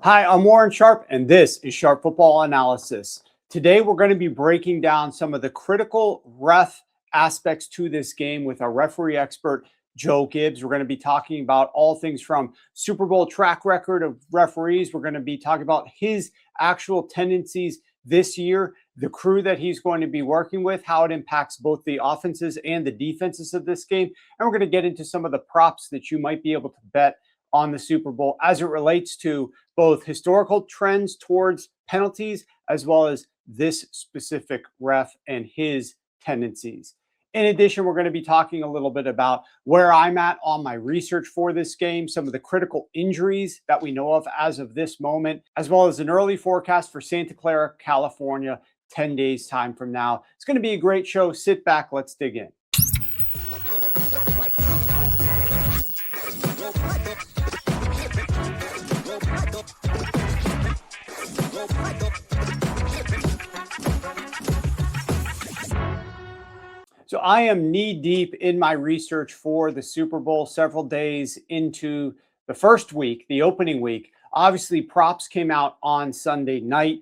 Hi, I'm Warren Sharp, and this is Sharp Football Analysis. Today, we're going to be breaking down some of the critical ref aspects to this game with our referee expert, Joe Gibbs. We're going to be talking about all things from Super Bowl track record of referees. We're going to be talking about his actual tendencies this year, the crew that he's going to be working with, how it impacts both the offenses and the defenses of this game. And we're going to get into some of the props that you might be able to bet on the Super Bowl as it relates to both historical trends towards penalties as well as this specific ref and his tendencies. In addition, we're going to be talking a little bit about where I'm at on my research for this game, some of the critical injuries that we know of as of this moment, as well as an early forecast for Santa Clara, California, 10 days time from now. It's going to be a great show. Sit back. Let's dig in. So I am knee deep in my research for the Super Bowl, several days into the first week, the opening week. Obviously, props came out on Sunday night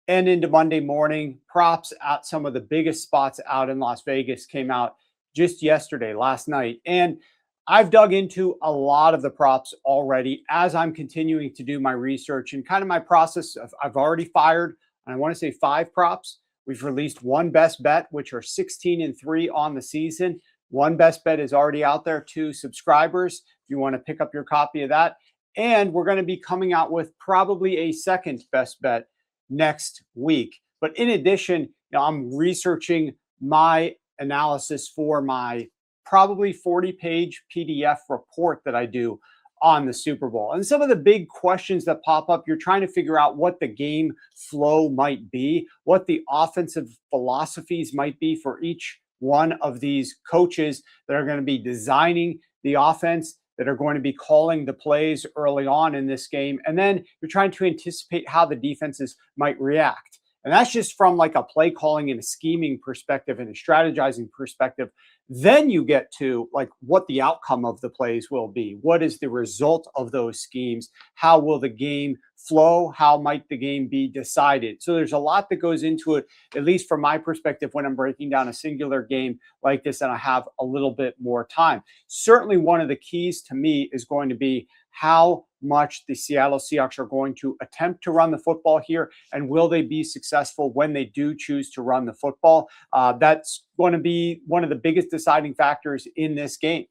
and into Monday morning. Props at some of the biggest spots out in Las Vegas came out just yesterday, last night. And I've dug into a lot of the props already as I'm continuing to do my research and kind of my process. I've already fired, I want to say 5 props. We've released one best bet, which are 16-3 on the season. One best bet is already out there to subscribers if you want to pick up your copy of that. And we're going to be coming out with probably a second best bet next week. But in addition, I'm researching my analysis for my probably 40-page PDF report that I do on the Super Bowl. And some of the big questions that pop up, you're trying to figure out what the game flow might be, what the offensive philosophies might be for each one of these coaches that are going to be designing the offense, that are going to be calling the plays early on in this game. And then you're trying to anticipate how the defenses might react. And that's just from like a play calling and a scheming perspective and a strategizing perspective. Then you get to like what the outcome of the plays will be. What is the result of those schemes? How will the game flow? How might the game be decided? So there's a lot that goes into it, at least from my perspective, when I'm breaking down a singular game like this and I have a little bit more time. Certainly one of the keys to me is going to be how much the Seattle Seahawks are going to attempt to run the football here, and will they be successful when they do choose to run the football? That's going to be one of the biggest deciding factors in this game.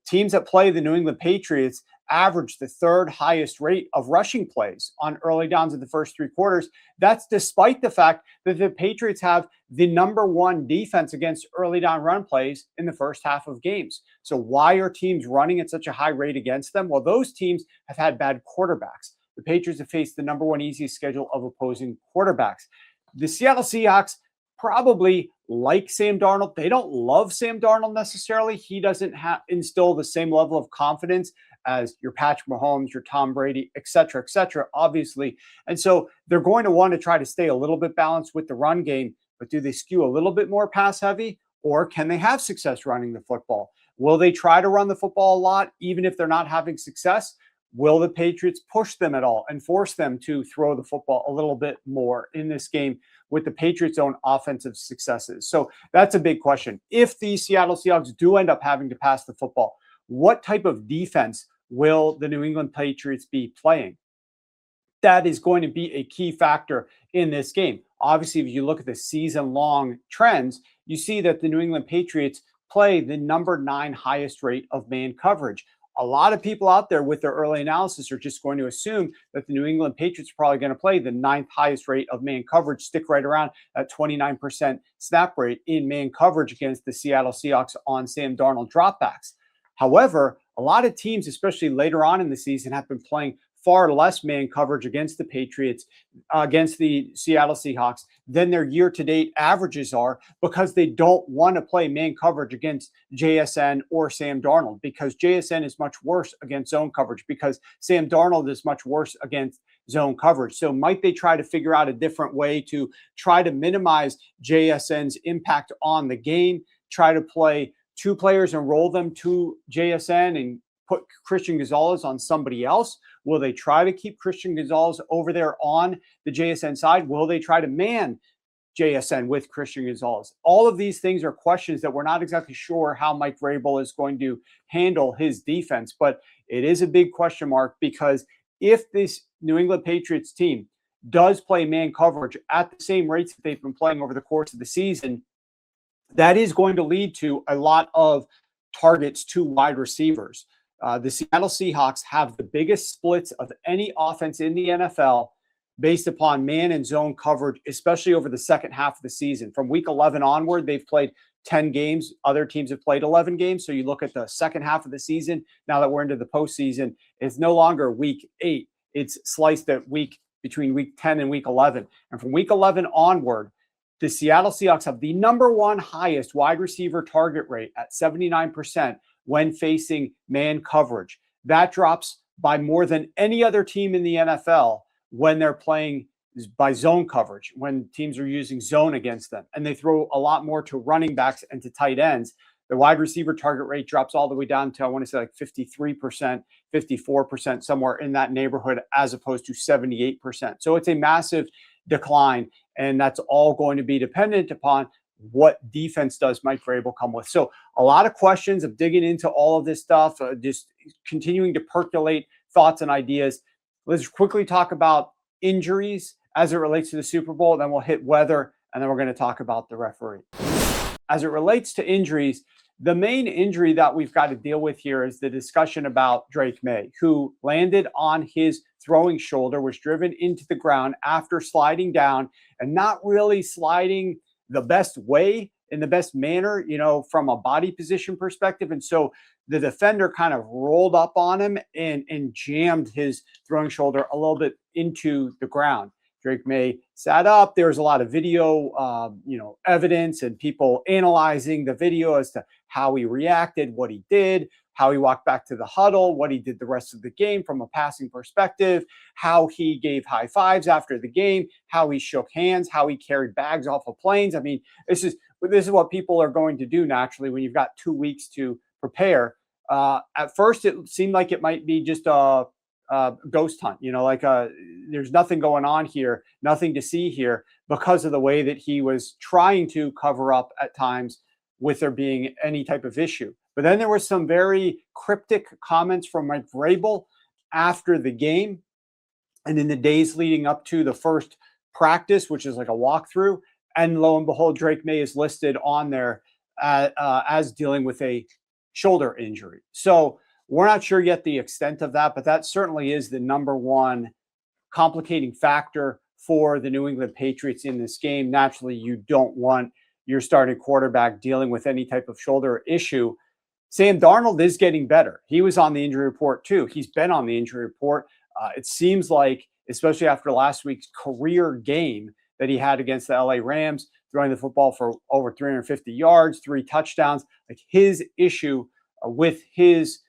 Teams that play the New England Patriots average the 3rd highest rate of rushing plays on early downs in the first 3 quarters. That's despite the fact that the Patriots have the number 1 defense against early down run plays in the first half of games. So why are teams running at such a high rate against them? Well, those teams have had bad quarterbacks. The Patriots have faced the number 1 easiest schedule of opposing quarterbacks. The Seattle Seahawks probably like Sam Darnold. They don't love Sam Darnold necessarily. He doesn't instill the same level of confidence as your Patrick Mahomes, your Tom Brady, et cetera, obviously. And so they're going to want to try to stay a little bit balanced with the run game, but do they skew a little bit more pass heavy, or can they have success running the football? Will they try to run the football a lot, even if they're not having success? Will the Patriots push them at all and force them to throw the football a little bit more in this game with the Patriots' own offensive successes? So that's a big question. If the Seattle Seahawks do end up having to pass the football, what type of defense will the New England Patriots be playing? That is going to be a key factor in this game. Obviously, if you look at the season-long trends, you see that the New England Patriots play the number 9 highest rate of man coverage. A lot of people out there with their early analysis are just going to assume that the New England Patriots are probably going to play the 9th highest rate of man coverage, stick right around at 29% snap rate in man coverage against the Seattle Seahawks on Sam Darnold dropbacks. However, a lot of teams, especially later on in the season, have been playing far less man coverage against the Patriots, against the Seattle Seahawks than their year-to-date averages are, because they don't want to play man coverage against JSN or Sam Darnold, because JSN is much worse against zone coverage, because Sam Darnold is much worse against zone coverage. So might they try to figure out a different way to try to minimize JSN's impact on the game, try to play 2 players and roll them to JSN and put Christian Gonzalez on somebody else? Will they try to keep Christian Gonzalez over there on the JSN side? Will they try to man JSN with Christian Gonzalez? All of these things are questions that we're not exactly sure how Mike Vrabel is going to handle his defense, but it is a big question mark, because if this New England Patriots team does play man coverage at the same rates that they've been playing over the course of the season, that is going to lead to a lot of targets to wide receivers. The Seattle Seahawks have the biggest splits of any offense in the NFL based upon man and zone coverage, especially over the second half of the season. From week 11 onward, they've played 10 games. Other teams have played 11 games. So you look at the second half of the season, now that we're into the postseason, it's no longer week 8. It's sliced at between week 10 and week 11. And from week 11 onward, the Seattle Seahawks have the number one highest wide receiver target rate at 79% when facing man coverage. That drops by more than any other team in the NFL when they're playing by zone coverage, when teams are using zone against them. And they throw a lot more to running backs and to tight ends. The wide receiver target rate drops all the way down to, I want to say, like 53%, 54%, somewhere in that neighborhood, as opposed to 78%. So it's a massive decline, and that's all going to be dependent upon what defense does Mike Vrabel come with. So a lot of questions of digging into all of this stuff, just continuing to percolate thoughts and ideas. Let's quickly talk about injuries as it relates to the Super Bowl, then we'll hit weather, and then we're going to talk about the referee. As it relates to injuries, the main injury that we've got to deal with here is the discussion about Drake Maye, who landed on his throwing shoulder, was driven into the ground after sliding down and not really sliding the best way, in the best manner, from a body position perspective. And so the defender kind of rolled up on him and jammed his throwing shoulder a little bit into the ground. Drake Maye sat up. There was a lot of video, evidence and people analyzing the video as to how he reacted, what he did, how he walked back to the huddle, what he did the rest of the game from a passing perspective, how he gave high fives after the game, how he shook hands, how he carried bags off of planes. I mean, this is what people are going to do naturally when you've got 2 weeks to prepare. At first, it seemed like it might be just a ghost hunt, there's nothing going on here, nothing to see here, because of the way that he was trying to cover up at times with there being any type of issue. But then there were some very cryptic comments from Mike Vrabel after the game and in the days leading up to the first practice, which is like a walkthrough. And lo and behold, Drake Maye is listed on there as dealing with a shoulder injury. So we're not sure yet the extent of that, but that certainly is the number one complicating factor for the New England Patriots in this game. Naturally, you don't want your starting quarterback dealing with any type of shoulder issue. Sam Darnold is getting better. He was on the injury report too. He's been on the injury report. It seems like, especially after last week's career game that he had against the LA Rams, throwing the football for over 350 yards, 3 touchdowns, like his issue with his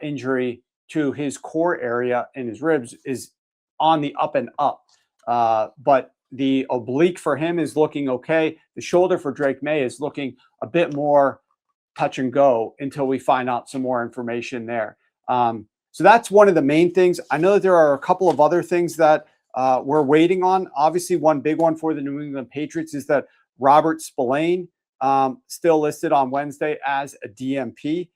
injury to his core area in his ribs is on the up and up. But the oblique for him is looking okay. The shoulder for Drake Maye is looking a bit more touch and go until we find out some more information there. So that's one of the main things. I know that there are a couple of other things that we're waiting on. Obviously, one big one for the New England Patriots is that Robert Spillane, still listed on Wednesday as a DMP.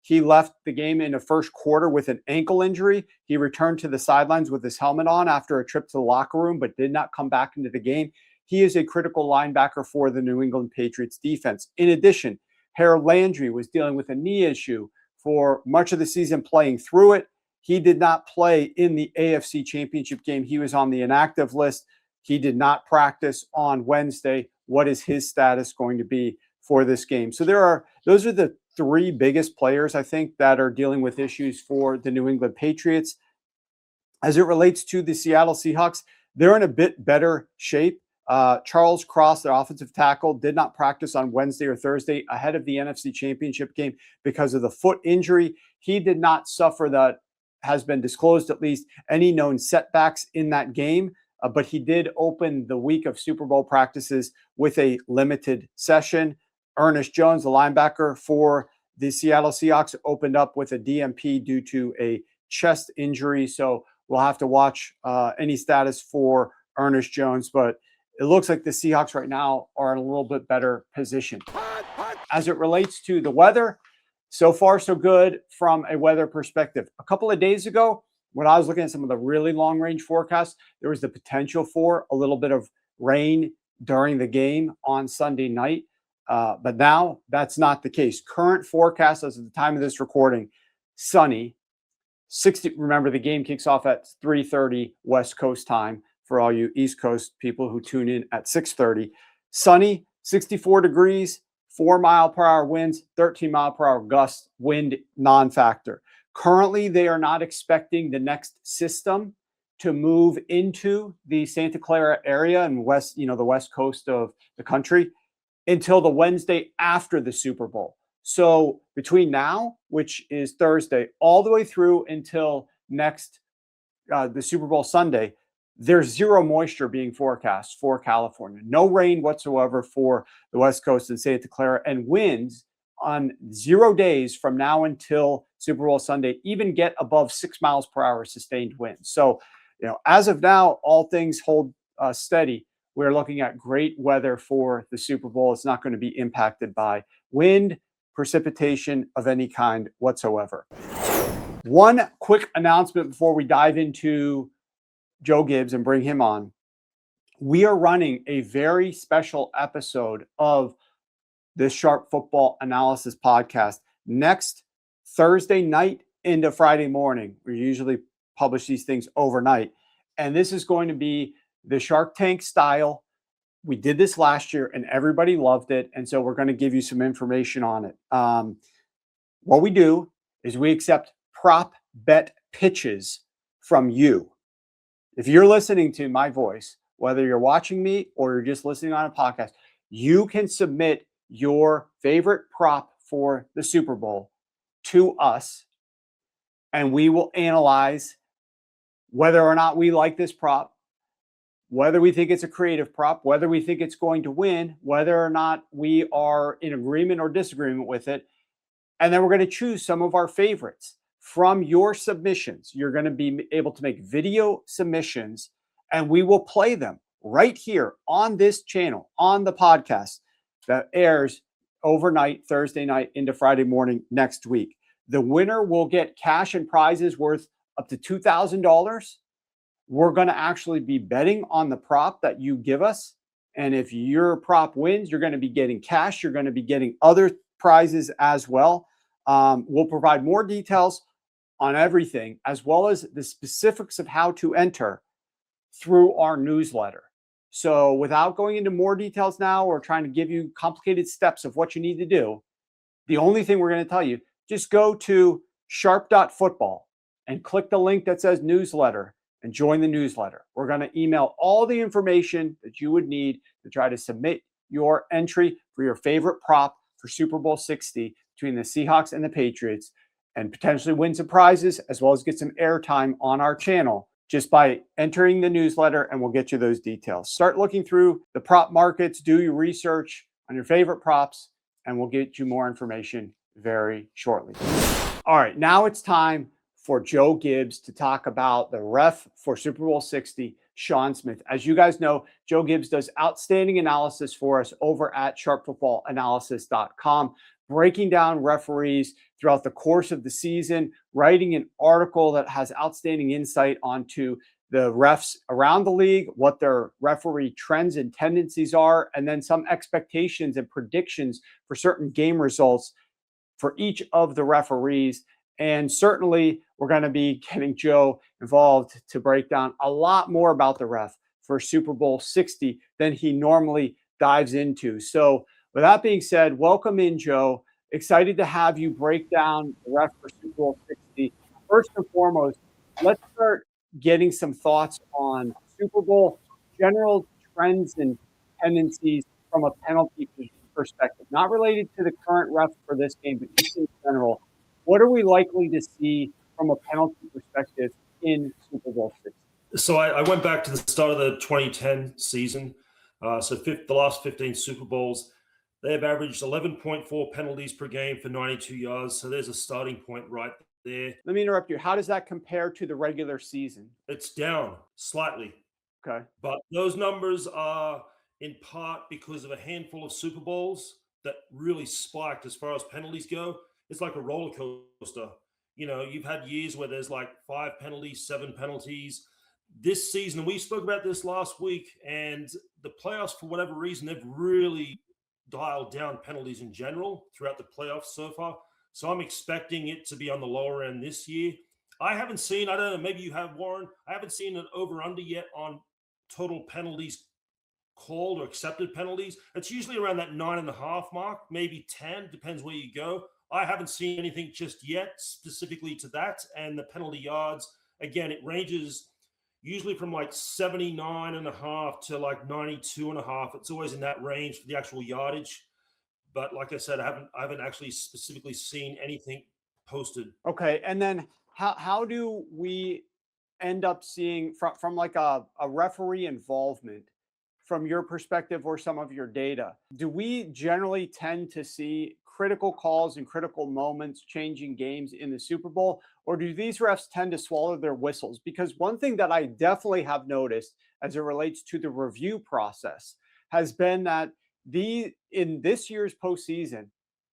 He left the game in the first quarter with an ankle injury. He returned to the sidelines with his helmet on after a trip to the locker room, but did not come back into the game. He is a critical linebacker for the New England Patriots defense. In addition, Harold Landry was dealing with a knee issue for much of the season, playing through it. He did not play in the AFC Championship game. He was on the inactive list. He did not practice on Wednesday. What is his status going to be for this game? So those are the 3 biggest players, I think, that are dealing with issues for the New England Patriots. As it relates to the Seattle Seahawks, they're in a bit better shape. Charles Cross, their offensive tackle, did not practice on Wednesday or Thursday ahead of the NFC Championship game because of the foot injury. He did not suffer, that has been disclosed at least, any known setbacks in that game. But he did open the week of Super Bowl practices with a limited session. Ernest Jones, the linebacker for the Seattle Seahawks opened up with a DNP due to a chest injury. So we'll have to watch any status for Ernest Jones. But it looks like the Seahawks right now are in a little bit better position. As it relates to the weather, so far so good from a weather perspective. A couple of days ago, when I was looking at some of the really long-range forecasts, there was the potential for a little bit of rain during the game on Sunday night. But now that's not the case. Current forecast as of the time of this recording, sunny, 60. Remember, the game kicks off at 3:30 West Coast time for all you East Coast people who tune in at 6:30. Sunny, 64 degrees, 4-mile-per-hour winds, 13-mile-per-hour gust, wind non-factor. Currently, they are not expecting the next system to move into the Santa Clara area and the west coast of the country until the Wednesday after the Super Bowl. So between now, which is Thursday, all the way through until next the Super Bowl Sunday, there's zero moisture being forecast for California. No rain whatsoever for the West Coast and Santa Clara, and winds on 0 days from now until Super Bowl Sunday even get above 6 miles per hour sustained winds. So, as of now, all things hold steady. We're looking at great weather for the Super Bowl. It's not going to be impacted by wind, precipitation of any kind whatsoever. One quick announcement before we dive into Joe Gibbs and bring him on. We are running a very special episode of this Sharp Football Analysis podcast next Thursday night into Friday morning. We usually publish these things overnight. And this is going to be the Shark Tank style. We did this last year and everybody loved it. And so we're going to give you some information on it. What we do is we accept prop bet pitches from you. If you're listening to my voice, whether you're watching me or you're just listening on a podcast, you can submit your favorite prop for the Super Bowl to us, and we will analyze whether or not we like this prop, whether we think it's a creative prop, whether we think it's going to win, whether or not we are in agreement or disagreement with it. And then we're going to choose some of our favorites from your submissions. You're going to be able to make video submissions, and we will play them right here on this channel, on the podcast that airs overnight, Thursday night into Friday morning next week. The winner will get cash and prizes worth up to $2,000. We're going to actually be betting on the prop that you give us. And if your prop wins, you're going to be getting cash. You're going to be getting other prizes as well. We'll provide more details on everything, as well as the specifics of how to enter through our newsletter. So without going into more details now or trying to give you complicated steps of what you need to do, the only thing we're going to tell you, just go to sharp.football and click the link that says newsletter and join the newsletter. We're going to email all the information that you would need to try to submit your entry for your favorite prop for Super Bowl 60 between the Seahawks and the Patriots, and potentially win some prizes as well as get some airtime on our channel just by entering the newsletter, and we'll get you those details. Start looking through the prop markets, do your research on your favorite props, and we'll get you more information very shortly. All right, now it's time for Joe Gibbs to talk about the ref for Super Bowl 60, Shawn Smith. As you guys know, Joe Gibbs does outstanding analysis for us over at sharpfootballanalysis.com, breaking down referees throughout the course of the season, writing an article that has outstanding insight onto the refs around the league, what their referee trends and tendencies are, and then some expectations and predictions for certain game results for each of the referees. And certainly we're going to be getting Joe involved to break down a lot more about the ref for Super Bowl 60 than he normally dives into. So with that being said, welcome in, Joe. Excited to have you break down the ref for Super Bowl 60. First and foremost, let's start getting some thoughts on Super Bowl general trends and tendencies from a penalty perspective, not related to the current ref for this game, but just in general. What are we likely to see from a penalty perspective in Super Bowl 60? So I went back to the start of the 2010 season. The last 15 Super Bowls. They have averaged 11.4 penalties per game for 92 yards. So there's a starting point right there. Let me interrupt you. How does that compare to the regular season? It's down slightly, Okay. but those numbers are in part because of a handful of Super Bowls that really spiked as far as penalties go. It's like a roller coaster. You know, you've had years where there's like 5 penalties, 7 penalties. This season, and we spoke about this last week, and the playoffs, for whatever reason, they've really dialed down penalties in general throughout the playoffs so far. So I'm expecting it to be on the lower end this year. I haven't seen, I don't know, maybe you have, Warren. I haven't seen an over under yet on total penalties called or accepted penalties. It's usually around that 9.5 mark, maybe 10, depends where you go. I haven't seen anything just yet specifically to that. And the penalty yards, again, it ranges usually from like 79.5 to like 92.5. It's always in that range for the actual yardage. But like I said, I haven't actually specifically seen anything posted. Okay. And then how do we end up seeing from like a referee involvement from your perspective or some of your data? Do we generally tend to see critical calls and critical moments changing games in the Super Bowl, or do these refs tend to swallow their whistles? Because one thing that I definitely have noticed as it relates to the review process has been that the in this year's postseason,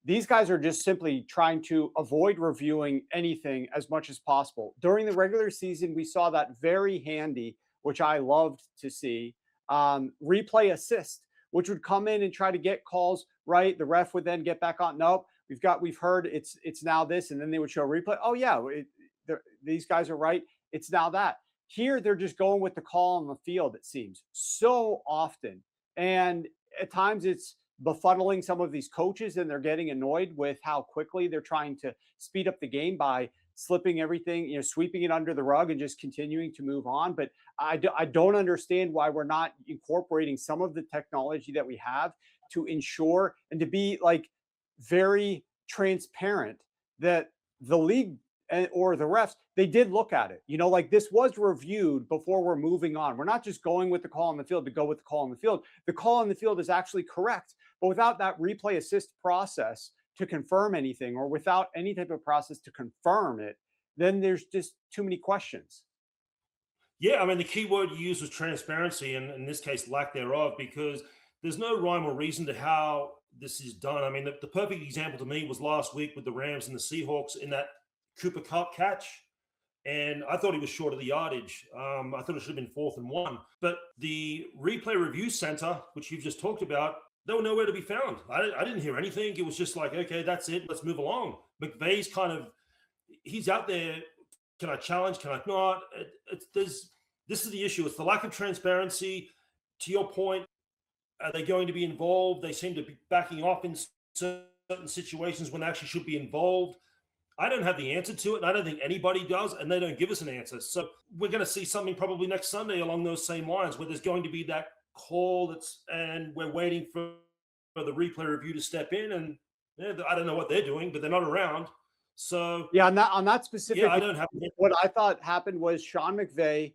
these guys are just simply trying to avoid reviewing anything as much as possible. During the regular season, we saw that very handy, which I loved to see, replay assist, which would come in and try to get calls right. The ref would then get back on. Nope, we've heard it's now this, and then they would show a replay. Oh yeah, these guys are right. It's now that. Here they're just going with the call on the field. It seems so often, and at times it's befuddling some of these coaches, and they're getting annoyed with how quickly they're trying to speed up the game by slipping everything, sweeping it under the rug and just continuing to move on. But I don't understand why we're not incorporating some of the technology that we have to ensure and to be like very transparent that the league or the refs, they did look at it. Like this was reviewed before we're moving on. We're not just going with the call on the field to go with the call on the field. The call on the field is actually correct. But without that replay assist process to confirm anything, or without any type of process to confirm it, then there's just too many questions. Yeah, I mean, the key word you used was transparency, and in this case, lack thereof, because there's no rhyme or reason to how this is done. I mean, the perfect example to me was last week with the Rams and the Seahawks in that Cooper Cup catch. And I thought he was short of the yardage. I thought it should have been 4th and 1. But the replay review center, which you've just talked about, they were nowhere to be found. I didn't hear anything. It was just like, okay, that's it. Let's move along. McVay's he's out there. Can I challenge? Can I not? This is the issue. It's the lack of transparency. To your point, are they going to be involved? They seem to be backing off in certain situations when they actually should be involved. I don't have the answer to it, and I don't think anybody does, and they don't give us an answer. So we're going to see something probably next Sunday along those same lines, where there's going to be that call and we're waiting for the replay review to step in, and I don't know what they're doing, but they're not around. So yeah, on that specific, I don't have what I thought happened was Sean McVay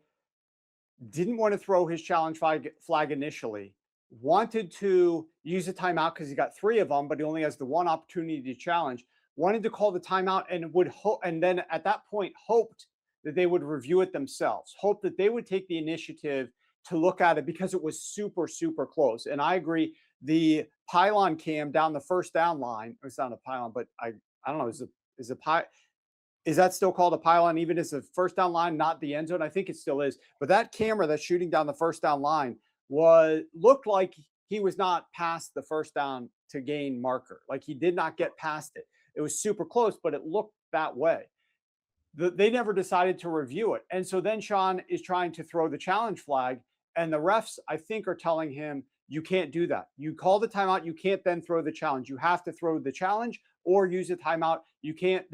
didn't want to throw his challenge flag initially, wanted to use a timeout because he got 3 of them, but he only has the one opportunity to challenge. Wanted to call the timeout and would hope, and then at that point hoped that they would review it themselves, hoped that they would take the initiative to look at it because it was super, super close. And I agree, the pylon cam down the first down line, it's not a pylon, but I don't know, is that still called a pylon, even as a first down line, not the end zone? I think it still is. But that camera that's shooting down the first down line looked like he was not past the first down to gain marker. Like he did not get past it. It was super close, but it looked that way. They never decided to review it. And so then Sean is trying to throw the challenge flag, and the refs, I think, are telling him, you can't do that. You call the timeout. You can't then throw the challenge. You have to throw the challenge or use a timeout. You can't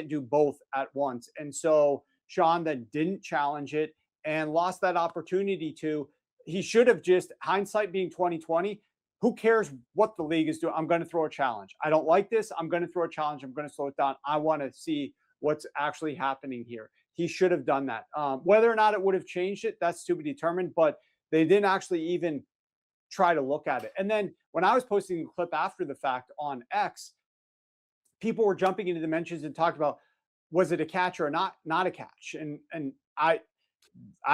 do both at once. And so Sean then didn't challenge it and lost that opportunity to. He should have just, hindsight being 2020, who cares what the league is doing? I'm going to throw a challenge. I don't like this. I'm going to throw a challenge. I'm going to slow it down. I want to see what's actually happening here. He should have done that. Whether or not it would have changed it, that's to be determined. But they didn't actually even try to look at it. And then when I was posting the clip after the fact on X, people were jumping into the mentions and talked about, was it a catch or not a catch? And I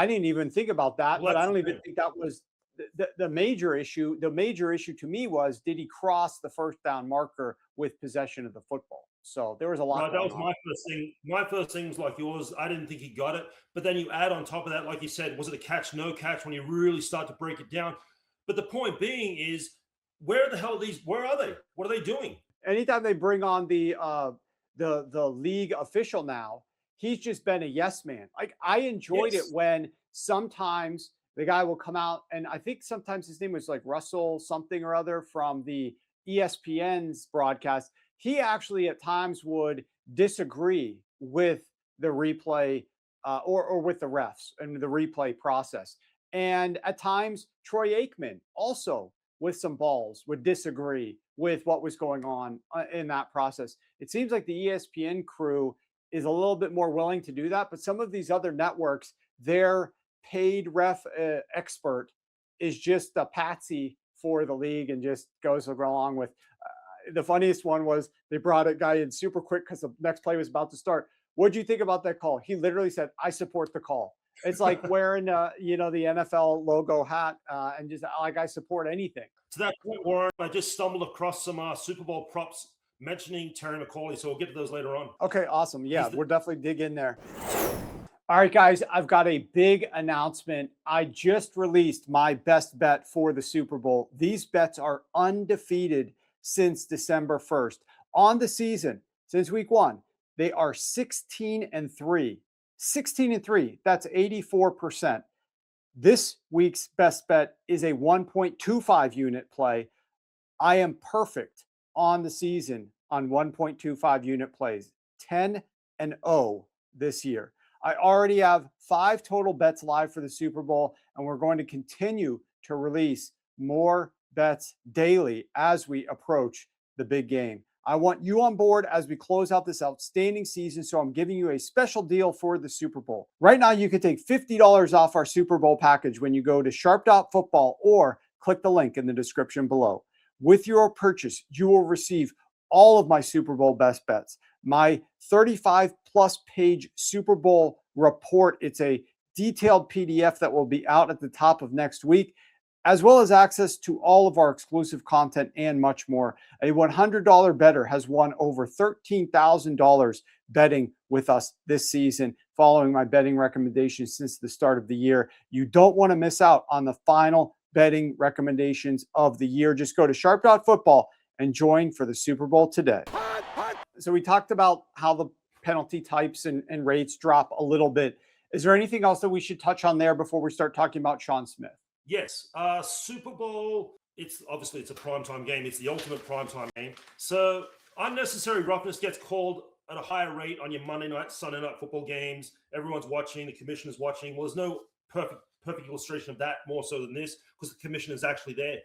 didn't even think about that, Well, but I that's don't the even thing. think that was the major issue. The major issue to me was, did he cross the first down marker with possession of the football? So there was a lot Right, that going was on. my first thing. My first thing was like yours. I didn't think he got it. But then you add on top of that, like you said, was it a catch, no catch, when you really start to break it down. But the point being is, where the hell are these? Where are they? What are they doing? Anytime they bring on the league official now, he's just been a yes man. Like, I enjoyed it Yes. when sometimes the guy will come out, and I think sometimes his name was like Russell something or other from the ESPN's broadcast. He actually at times would disagree with the replay, or with the refs and the replay process. And at times, Troy Aikman also with some balls would disagree with what was going on in that process. It seems like the ESPN crew is a little bit more willing to do that, but some of these other networks, their paid ref expert is just a patsy for the league and just goes along with. The funniest one was they brought a guy in super quick because the next play was about to start. What do you think about that call? He literally said, "I support the call." It's like wearing, the NFL logo hat, and just like, I support anything. To that point, Warren, I just stumbled across some Super Bowl props mentioning Terry McAuley, so we'll get to those later on. Okay, awesome. Yeah, He's the, we'll definitely dig in there. All right, guys, I've got a big announcement. I just released my best bet for the Super Bowl. These bets are undefeated since December 1st. On the season, since week one, they are 16-3. 16-3, that's 84%. This week's best bet is a 1.25 unit play. I am perfect on the season on 1.25 unit plays, 10-0 this year. I already have 5 total bets live for the Super Bowl, and we're going to continue to release more bets daily as we approach the big game. I want you on board as we close out this outstanding season, so I'm giving you a special deal for the Super Bowl. Right now, you can take $50 off our Super Bowl package when you go to sharp.football or click the link in the description below. With your purchase, you will receive all of my Super Bowl best bets, my 35 plus page Super Bowl report. It's a detailed PDF that will be out at the top of next week, as well as access to all of our exclusive content and much more. A $100 bettor has won over $13,000 betting with us this season, following my betting recommendations since the start of the year. You don't want to miss out on the final betting recommendations of the year. Just go to sharp.football and join for the Super Bowl today. So we talked about how the penalty types and rates drop a little bit. Is there anything else that we should touch on there before we start talking about Shawn Smith? yes, Super Bowl. It's obviously it's a primetime game. It's the ultimate primetime game. So unnecessary roughness gets called at a higher rate on your Monday night, Sunday night football games. Everyone's watching. The commissioner's watching. Well, there's no perfect illustration of that more so than this because the commissioner is actually there.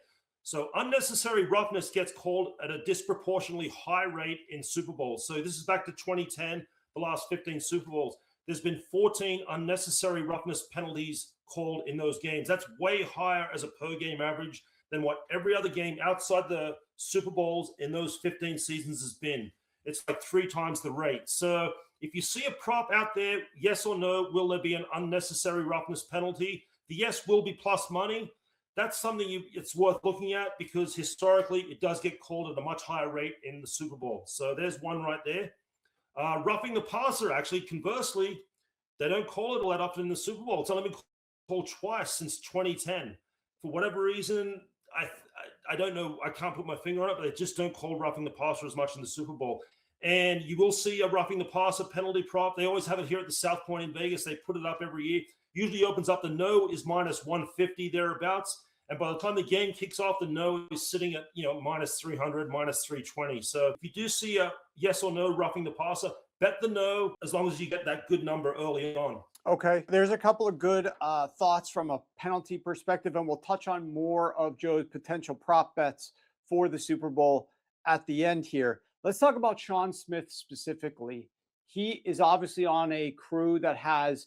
So unnecessary roughness gets called at a disproportionately high rate in Super Bowls. So this is back to 2010, the last 15 Super Bowls. There's been 14 unnecessary roughness penalties called in those games. That's way higher as a per game average than what every other game outside the Super Bowls in those 15 seasons has been. It's like 3 times the rate. So if you see a prop out there, yes or no, will there be an unnecessary roughness penalty? The yes will be plus money. That's something it's worth looking at because historically it does get called at a much higher rate in the Super Bowl. So there's one right there. Roughing the passer, actually, conversely, they don't call it all that often in the Super Bowl. It's only been called twice since 2010. For whatever reason, I don't know. I can't put my finger on it, but they just don't call roughing the passer as much in the Super Bowl. And you will see a roughing the passer penalty prop. They always have it here at the South Point in Vegas. They put it up every year. Usually opens up. The no is minus 150 thereabouts. And by the time the game kicks off, the no is sitting at, minus 300, minus 320. So if you do see a yes or no roughing the passer, bet the no as long as you get that good number early on. Okay, there's a couple of good thoughts from a penalty perspective, and we'll touch on more of Joe's potential prop bets for the Super Bowl at the end here. Let's talk about Shawn Smith specifically. He is obviously on a crew that has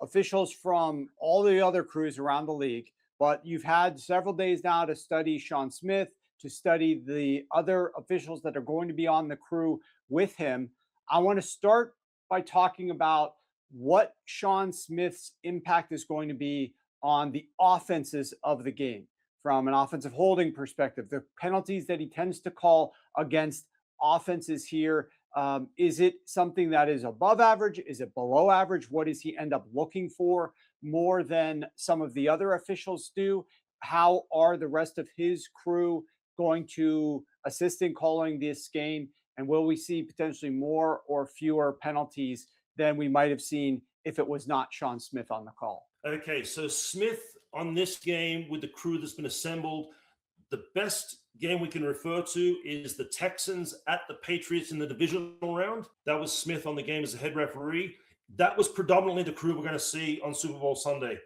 officials from all the other crews around the league. but you've had several days now to study Shawn Smith, to study the other officials that are going to be on the crew with him. I want to start by talking about what Shawn Smith's impact is going to be on the offenses of the game from an offensive holding perspective, the penalties that he tends to call against offenses here. Is it something that is above average? Is it below average? What does he end up looking for more than some of the other officials do? How are the rest of his crew going to assist in calling this game? And will we see potentially more or fewer penalties than we might have seen if it was not Shawn Smith on the call? Okay, so Smith on this game with the crew that's been assembled, the best game we can refer to is the Texans at the Patriots in the divisional round. That was Smith on the game as a head referee. That was predominantly the crew we're going to see on Super Bowl Sunday.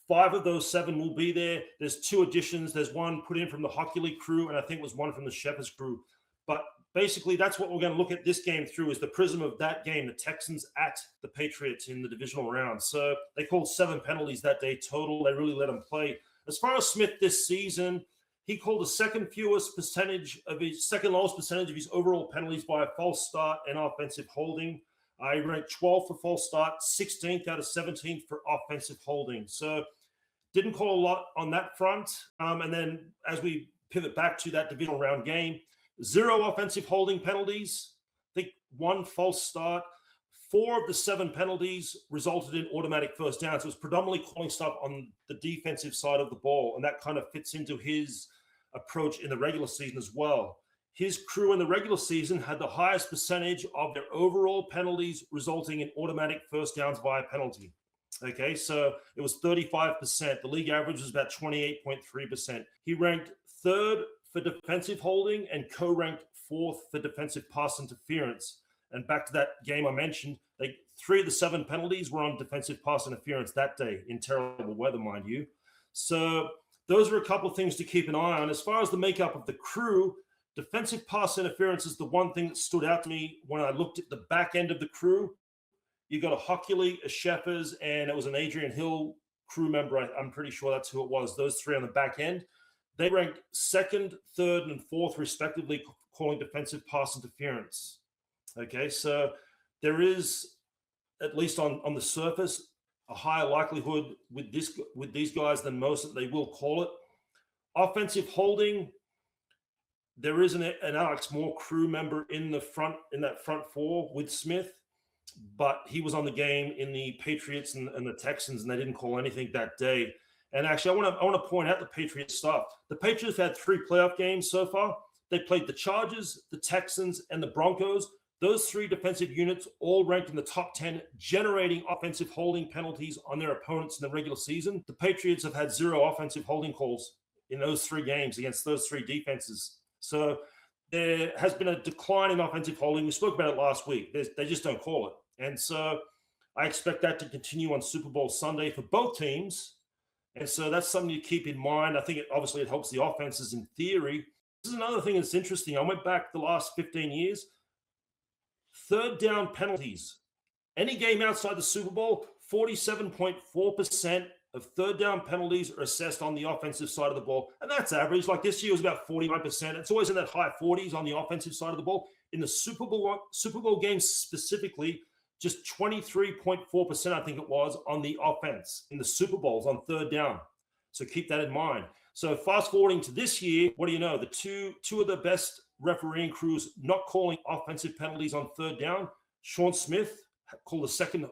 5 of those 7 will be there. There's 2 additions. There's one put in from the Hockey League crew, and I think it was one from the Shepherd's crew. But basically, that's what we're going to look at this game through, is the prism of that game, the Texans at the Patriots in the divisional round. So they called 7 penalties that day total. They really let them play. As far as Smith this season, he called the second lowest percentage of his overall penalties by a false start and offensive holding. He ranked 12th for false start, 16th out of 17th for offensive holding. So didn't call a lot on that front. And then as we pivot back to that divisional round game, 0 offensive holding penalties, I think 1 false start. 4 of the 7 penalties resulted in automatic first downs. So it was predominantly calling stuff on the defensive side of the ball, and that kind of fits into his approach in the regular season as well. His crew in the regular season had the highest percentage of their overall penalties resulting in automatic first downs via penalty. Okay, so it was 35%. The league average was about 28.3%. He ranked 3rd for defensive holding and co-ranked 4th for defensive pass interference. And back to that game I mentioned, 3 of the 7 penalties were on defensive pass interference that day in terrible weather, mind you. So those are a couple of things to keep an eye on. As far as the makeup of the crew, defensive pass interference is the one thing that stood out to me when I looked at the back end of the crew. You got a Hockley, a Sheffers, and it was an Adrian Hill crew member. I'm pretty sure that's who it was. Those 3 on the back end. They ranked 2nd, 3rd, and 4th, respectively, calling defensive pass interference. Okay, so there is, at least on the surface, a higher likelihood with these guys than most that they will call it. Offensive holding, there is an Alex Moore crew member in that front 4 with Smith, but he was on the game in the Patriots and the Texans, and they didn't call anything that day. And actually, I want to point out the Patriots stuff. The Patriots had 3 playoff games so far. They played the Chargers, the Texans, and the Broncos. Those 3 defensive units all ranked in the top 10, generating offensive holding penalties on their opponents in the regular season. The Patriots have had 0 offensive holding calls in those 3 games against those 3 defenses. So there has been a decline in offensive holding. We spoke about it last week. They just don't call it. And so I expect that to continue on Super Bowl Sunday for both teams. And so that's something to keep in mind. I think it helps the offenses in theory. This is another thing that's interesting. I went back the last 15 years. 3rd down penalties. Any game outside the Super Bowl, 47.4% of 3rd down penalties are assessed on the offensive side of the ball. And that's average. Like this year was about 49%. It's always in that high 40s on the offensive side of the ball. In the Super Bowl games specifically, just 23.4%, I think it was, on the offense in the Super Bowls on 3rd down. So keep that in mind. So fast forwarding to this year, what do you know? The two of the best refereeing crews not calling offensive penalties on 3rd down. Shawn Smith called the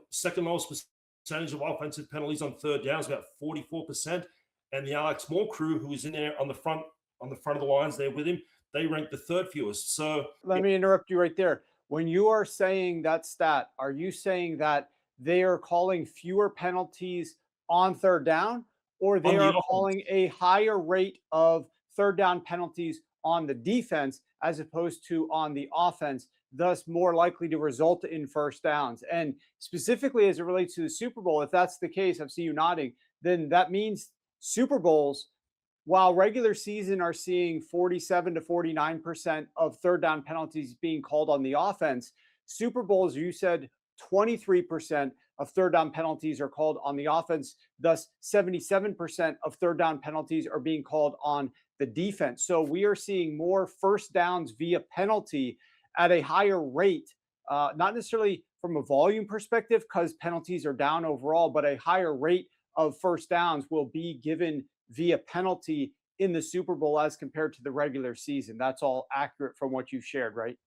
second lowest percentage of offensive penalties on 3rd down, is about 44%. And the Alex Moore crew, who is in there on the front of the lines there with him, they ranked the 3rd fewest. So let me interrupt you right there. When you are saying that stat, are you saying that they are calling fewer penalties on 3rd down, or they are calling a higher rate of 3rd down penalties on the defense as opposed to on the offense, thus more likely to result in first downs? And specifically as it relates to the Super Bowl, if that's the case, I see you nodding, then that means Super Bowls, while regular season are seeing 47 to 49% of 3rd down penalties being called on the offense, Super Bowls, you said 23%, of third down penalties are called on the offense. Thus, 77% of third down penalties are being called on the defense. So we are seeing more first downs via penalty at a higher rate, not necessarily from a volume perspective because penalties are down overall, but a higher rate of first downs will be given via penalty in the Super Bowl as compared to the regular season. That's all accurate from what you've shared, right?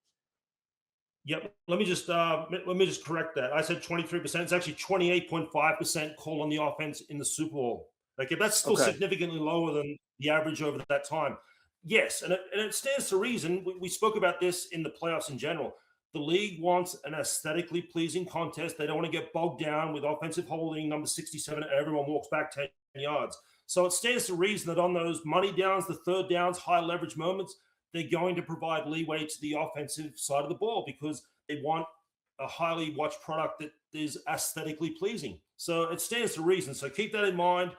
Yep. Let me just correct that. I said 23%. It's actually 28.5% call on the offense in the Super Bowl. Like, if that's still Okay. significantly lower than the average over that time. Yes, and it stands to reason. We spoke about this in the playoffs in general. The league wants an aesthetically pleasing contest. They don't want to get bogged down with offensive holding, number 67, and everyone walks back 10 yards. So it stands to reason that on those money downs, the third downs, high leverage moments, they're going to provide leeway to the offensive side of the ball because they want a highly watched product that is aesthetically pleasing. So it stands to reason. So keep that in mind.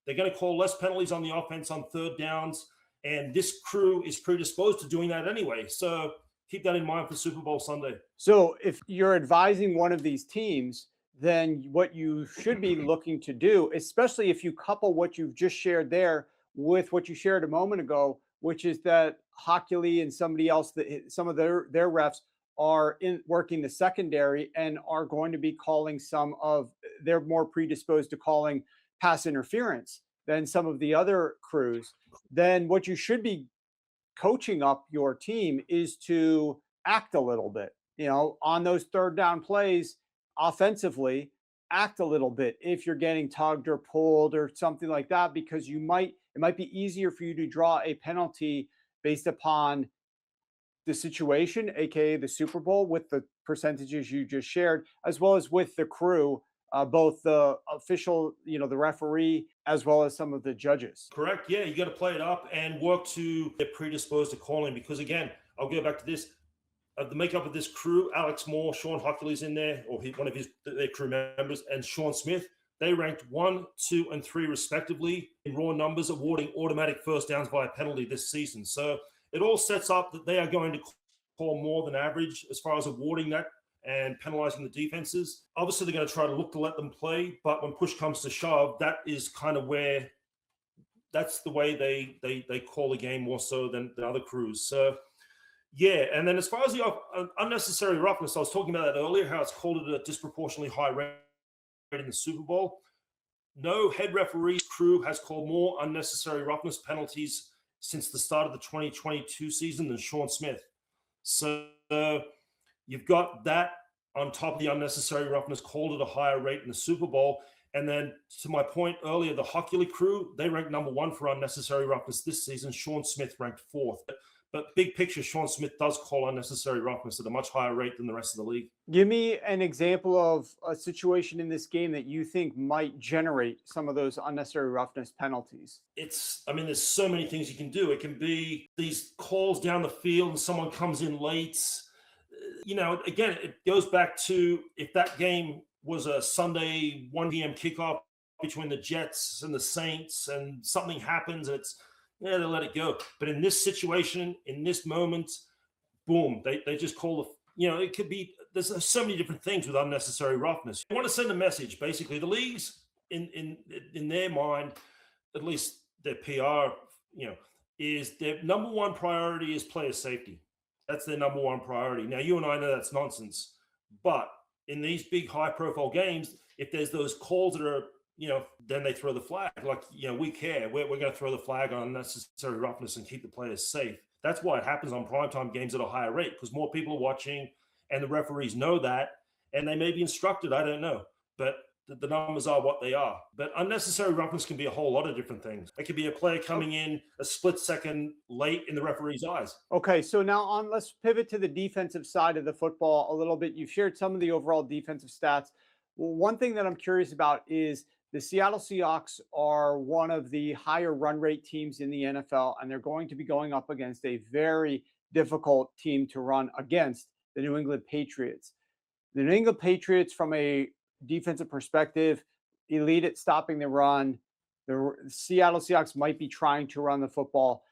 They're going to call less penalties on the offense on third downs, and this crew is predisposed to doing that anyway. So keep that in mind for Super Bowl Sunday. So if you're advising one of these teams, then what you should be looking to do, especially if you couple what you've just shared there with what you shared a moment ago, which is that Hockley and somebody else, that some of their refs are in working the secondary and are going to be calling they're more predisposed to calling pass interference than some of the other crews. Then what you should be coaching up your team is to act a little bit, on those third down plays offensively, act a little bit if you're getting tugged or pulled or something like that, because it might be easier for you to draw a penalty based upon the situation, aka the Super Bowl, with the percentages you just shared, as well as with the crew, both the official, the referee, as well as some of the judges. Correct. Yeah, you got to play it up and work to get predisposed to calling because, again, I'll go back to this. The makeup of this crew, Alex Moore, Shawn Hockley's in there, or one of their crew members, and Shawn Smith. They ranked 1, 2, and 3 respectively in raw numbers, awarding automatic first downs by a penalty this season. So it all sets up that they are going to call more than average as far as awarding that and penalizing the defenses. Obviously, they're going to try to look to let them play, but when push comes to shove, that is kind of where that's the way they call a game more so than other crews. So, yeah. And then as far as the unnecessary roughness, I was talking about that earlier, how it's called at a disproportionately high rate in the Super Bowl. No head referee crew has called more unnecessary roughness penalties since the start of the 2022 season than Shawn Smith. So you've got that on top of the unnecessary roughness called at a higher rate in the Super Bowl. And then to my point earlier, the Hockley crew, they ranked number 1 for unnecessary roughness this season. Shawn Smith ranked 4th. But big picture, Shawn Smith does call unnecessary roughness at a much higher rate than the rest of the league. Give me an example of a situation in this game that you think might generate some of those unnecessary roughness penalties. There's so many things you can do. It can be these calls down the field and someone comes in late. Again, it goes back to if that game was a Sunday 1 p.m. kickoff between the Jets and the Saints and something happens and they let it go. But in this situation, in this moment, boom, they just call it could be, there's so many different things with unnecessary roughness. I want to send a message. Basically, the leagues in their mind, at least their PR, is their number one priority is player safety. That's their number one priority. Now, you and I know that's nonsense, but in these big high-profile games, if there's those calls that are, then they throw the flag. Like, we care. We're going to throw the flag on unnecessary roughness and keep the players safe. That's why it happens on primetime games at a higher rate, because more people are watching and the referees know that, and they may be instructed. I don't know. But the numbers are what they are. But unnecessary roughness can be a whole lot of different things. It could be a player coming in a split second late in the referee's eyes. Okay, so now let's pivot to the defensive side of the football a little bit. You've shared some of the overall defensive stats. Well, one thing that I'm curious about is the Seattle Seahawks are one of the higher run rate teams in the NFL, and they're going to be going up against a very difficult team to run against, the New England Patriots. The New England Patriots, from a defensive perspective, elite at stopping the run. The Seattle Seahawks might be trying to run the football.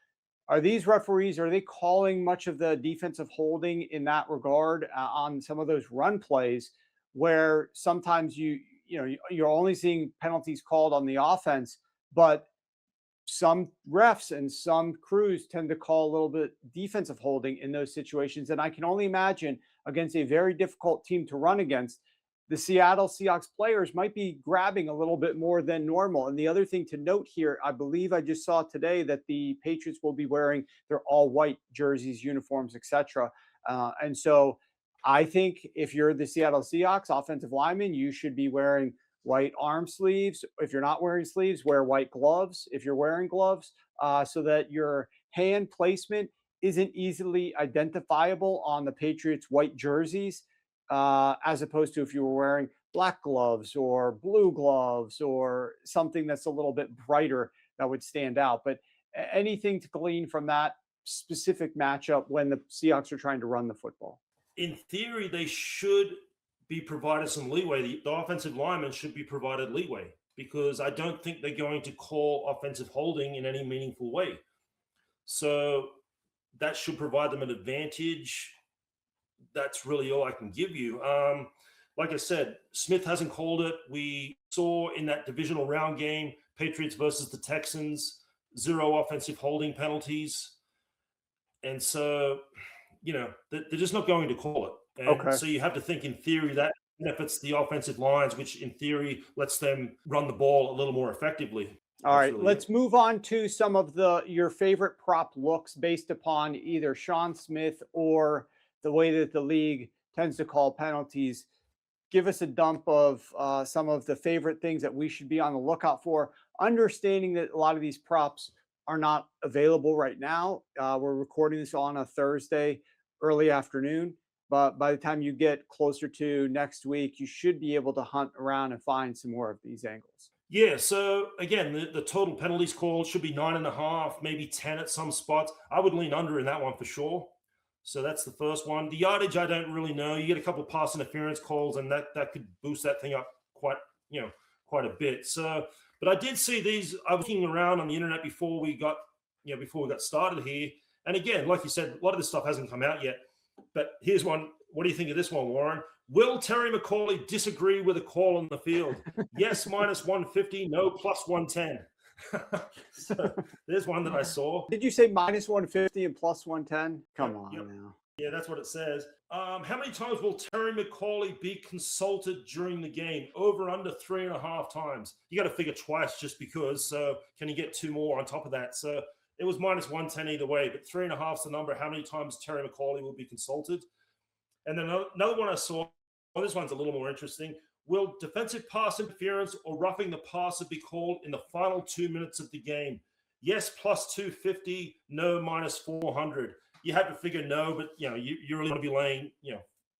Are these referees, are they calling much of the defensive holding in that regard on some of those run plays where sometimes you're only seeing penalties called on the offense, but some refs and some crews tend to call a little bit defensive holding in those situations. And I can only imagine against a very difficult team to run against, the Seattle Seahawks players might be grabbing a little bit more than normal. And the other thing to note here, I believe I just saw today that the Patriots will be wearing their all white jerseys, uniforms, etc. And so I think if you're the Seattle Seahawks offensive lineman, you should be wearing white arm sleeves. If you're not wearing sleeves, wear white gloves. If you're wearing gloves, so that your hand placement isn't easily identifiable on the Patriots' white jerseys, as opposed to if you were wearing black gloves or blue gloves or something that's a little bit brighter that would stand out. But anything to glean from that specific matchup when the Seahawks are trying to run the football? In theory, they should be provided some leeway. The offensive linemen should be provided leeway because I don't think they're going to call offensive holding in any meaningful way. So that should provide them an advantage. That's really all I can give you. Like I said, Smith hasn't called it. We saw in that divisional round game, Patriots versus the Texans, 0 offensive holding penalties. And so, they're just not going to call it. And Okay. so you have to think in theory that benefits the offensive lines, which in theory lets them run the ball a little more effectively. All That's right, really let's it. move on to some of your favorite prop looks based upon either Shawn Smith or the way that the league tends to call penalties. Give us a dump of some of the favorite things that we should be on the lookout for, understanding that a lot of these props are not available right now. We're recording this on a Thursday, early afternoon, but by the time you get closer to next week, you should be able to hunt around and find some more of these angles. Yeah. So again, the total penalties called should be 9.5, maybe 10 at some spots. I would lean under in that one for sure. So that's the first one. The yardage, I don't really know. You get a couple of pass interference calls, and that could boost that thing up quite a bit. So, but I did see these. I was looking around on the internet before we got started here. And again, like you said, a lot of this stuff hasn't come out yet. But here's one. What do you think of this one, Warren? Will Terry McCauley disagree with a call on the field? Yes, -150. No, +110. So there's one that I saw. Did you say -150 and +110? Come on Yep. now. Yeah, that's what it says. How many times will Terry McCauley be consulted during the game? Over, under 3.5 times. You got to figure twice just because. So can you get 2 more on top of that? So it was -110 either way, but 3.5 is the number. How many times Terry McCauley will be consulted? And then another one I saw. Oh, this one's a little more interesting. Will defensive pass interference or roughing the passer be called in the final 2 minutes of the game? Yes, +250. No, -400. You have to figure no, but you really want to be laying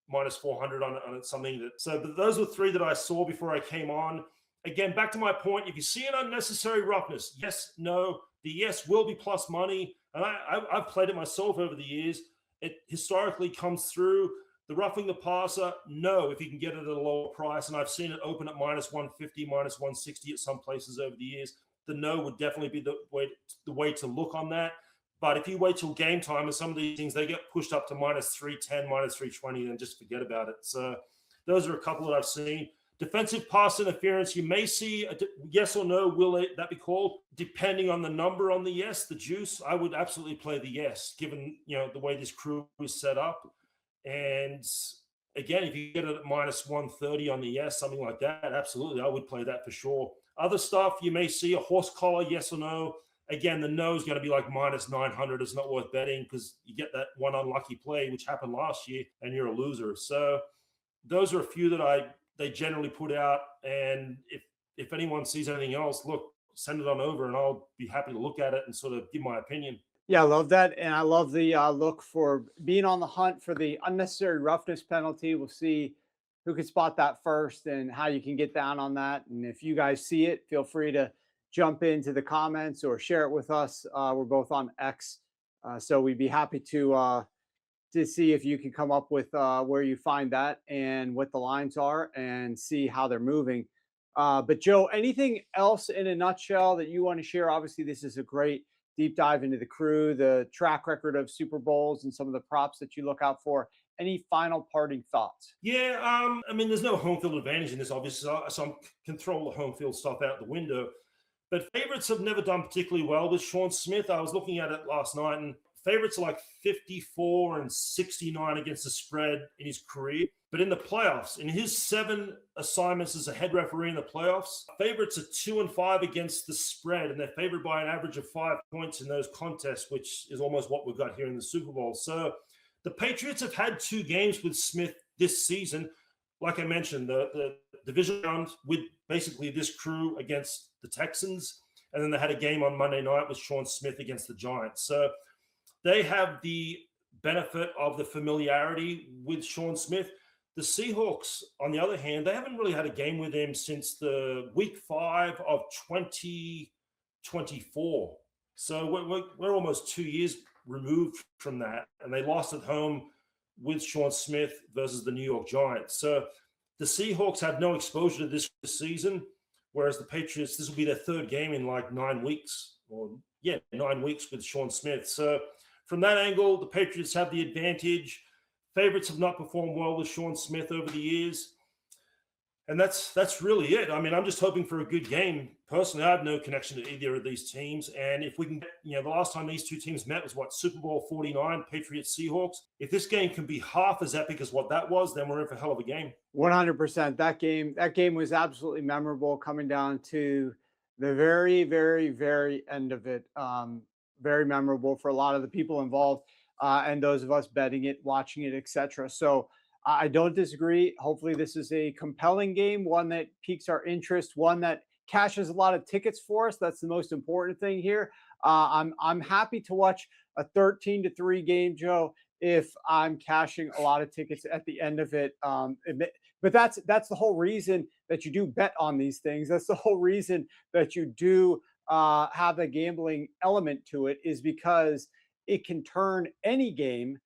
-400 on something that. So, but those were 3 that I saw before I came on. Again, back to my point. If you see an unnecessary roughness, yes, no. The yes will be plus money, and I've played it myself over the years. It historically comes through. The roughing the passer, no, if you can get it at a lower price. And I've seen it open at -150, -160 at some places over the years. The no would definitely be the way to look on that. But if you wait till game time, and some of these things, they get pushed up to -310, -320, then just forget about it. So those are a couple that I've seen. Defensive pass interference, you may see a yes or no. Will that be called? Depending on the number on the yes, the juice, I would absolutely play the yes, given the way this crew is set up. And again, if you get it at -130 on the yes, something like that, absolutely, I would play that for sure. Other stuff, you may see a horse collar, yes or no. Again, the no is going to be like -900. It's not worth betting because you get that one unlucky play, which happened last year, and you're a loser. So those are a few that they generally put out. And if anyone sees anything else, look, send it on over, and I'll be happy to look at it and sort of give my opinion. Yeah, I love that. And I love the look for being on the hunt for the unnecessary roughness penalty. We'll see who can spot that first and how you can get down on that. And if you guys see it, feel free to jump into the comments or share it with us. We're both on X. So we'd be happy to see if you can come up with where you find that and what the lines are and see how they're moving. But Joe, anything else in a nutshell that you want to share? Obviously, this is a great deep dive into the crew, the track record of Super Bowls, and some of the props that you look out for. Any final parting thoughts? Yeah, I mean, there's no home field advantage in this, obviously, so I can throw all the home field stuff out the window. But favorites have never done particularly well with Shawn Smith. I was looking at it last night, and favorites are like 54 and 69 against the spread in his career. But in the playoffs, in his 7 assignments as a head referee in the playoffs, favorites are 2-5 against the spread, and they're favored by an average of 5 points in those contests, which is almost what we've got here in the Super Bowl. So the Patriots have had 2 games with Smith this season. Like I mentioned, the division round with basically this crew against the Texans, and then they had a game on Monday night with Shawn Smith against the Giants. So they have the benefit of the familiarity with Shawn Smith. The Seahawks, on the other hand, they haven't really had a game with him since the week 5 of 2024. So we're almost 2 years removed from that, and they lost at home with Shawn Smith versus the New York Giants. So the Seahawks had no exposure to this season, whereas the Patriots, this will be their 3rd game in like 9 weeks, 9 weeks with Shawn Smith. So from that angle, the Patriots have the advantage. Favorites have not performed well with Shawn Smith over the years. And that's really it. I mean, I'm just hoping for a good game. Personally, I have no connection to either of these teams. And if we can get, the last time these 2 teams met was Super Bowl 49, Patriots Seahawks. If this game can be half as epic as what that was, then we're in for a hell of a game. 100%. That game was absolutely memorable, coming down to the very, very, very end of it. Very memorable for a lot of the people involved, and those of us betting it, watching it, etc. So I don't disagree. Hopefully this is a compelling game, one that piques our interest, one that cashes a lot of tickets for us. That's the most important thing here. I'm happy to watch a 13-3 game, Joe, if I'm cashing a lot of tickets at the end of it. But that's the whole reason that you do bet on these things. That's the whole reason that you do have a gambling element to it, is because it can turn any game,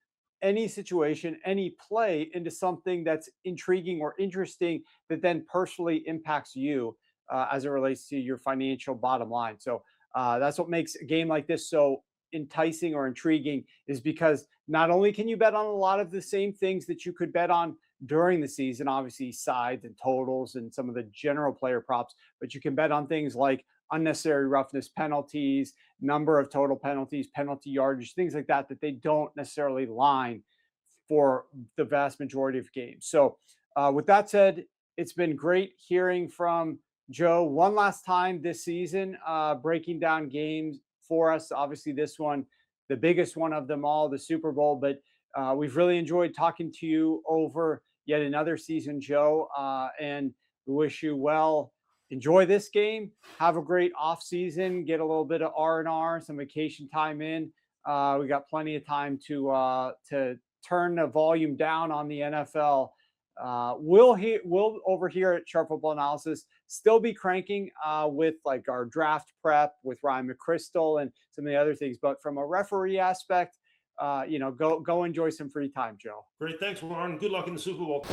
any situation, any play into something that's intriguing or interesting that then personally impacts you as it relates to your financial bottom line. So that's what makes a game like this so enticing or intriguing, is because not only can you bet on a lot of the same things that you could bet on during the season, obviously sides and totals and some of the general player props, but you can bet on things like unnecessary roughness penalties, number of total penalties, penalty yardage, things like that, that they don't necessarily line for the vast majority of games. So with that said, it's been great hearing from Joe one last time this season, breaking down games for us. Obviously this one, the biggest one of them all, the Super Bowl, but we've really enjoyed talking to you over yet another season, Joe, and we wish you well. Enjoy this game. Have a great off season. Get a little bit of R&R, some vacation time in. We got plenty of time to turn the volume down on the NFL. We'll over here at Sharp Football Analysis still be cranking with like our draft prep with Ryan McChrystal and some of the other things. But from a referee aspect, go enjoy some free time, Joe. Great. Thanks, Warren. Good luck in the Super Bowl.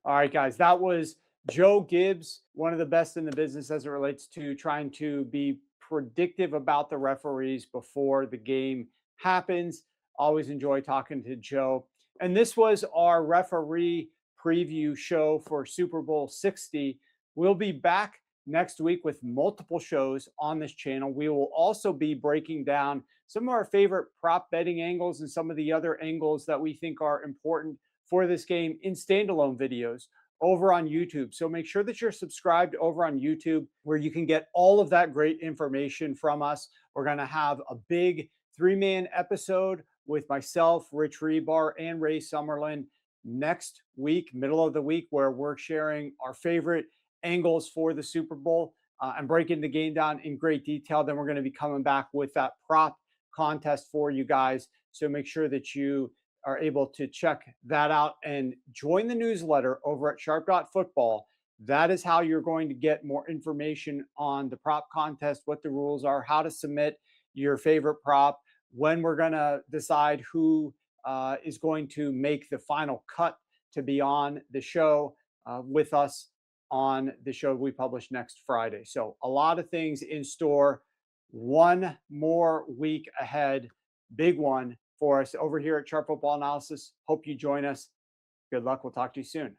All right, guys, that was Joe Gibbs, one of the best in the business as it relates to trying to be predictive about the referees before the game happens. Always enjoy talking to Joe. And this was our referee preview show for Super Bowl 60. We'll be back next week with multiple shows on this channel. We will also be breaking down some of our favorite prop betting angles and some of the other angles that we think are important for this game in standalone videos over on YouTube. So make sure that you're subscribed over on YouTube, where you can get all of that great information from us. We're going to have a big 3-man episode with myself, Rich Rebar, and Ray Summerlin next week, middle of the week, where we're sharing our favorite angles for the Super Bowl and breaking the game down in great detail. Then we're going to be coming back with that prop contest for you guys. So make sure that you are able to check that out and join the newsletter over at sharp.football. That is how you're going to get more information on the prop contest, what the rules are, how to submit your favorite prop, when we're going to decide who is going to make the final cut to be on the show with us on the show we publish next Friday. So a lot of things in store. One more week ahead, big one. for us over here at Sharp Football Analysis. Hope you join us. Good luck. We'll talk to you soon.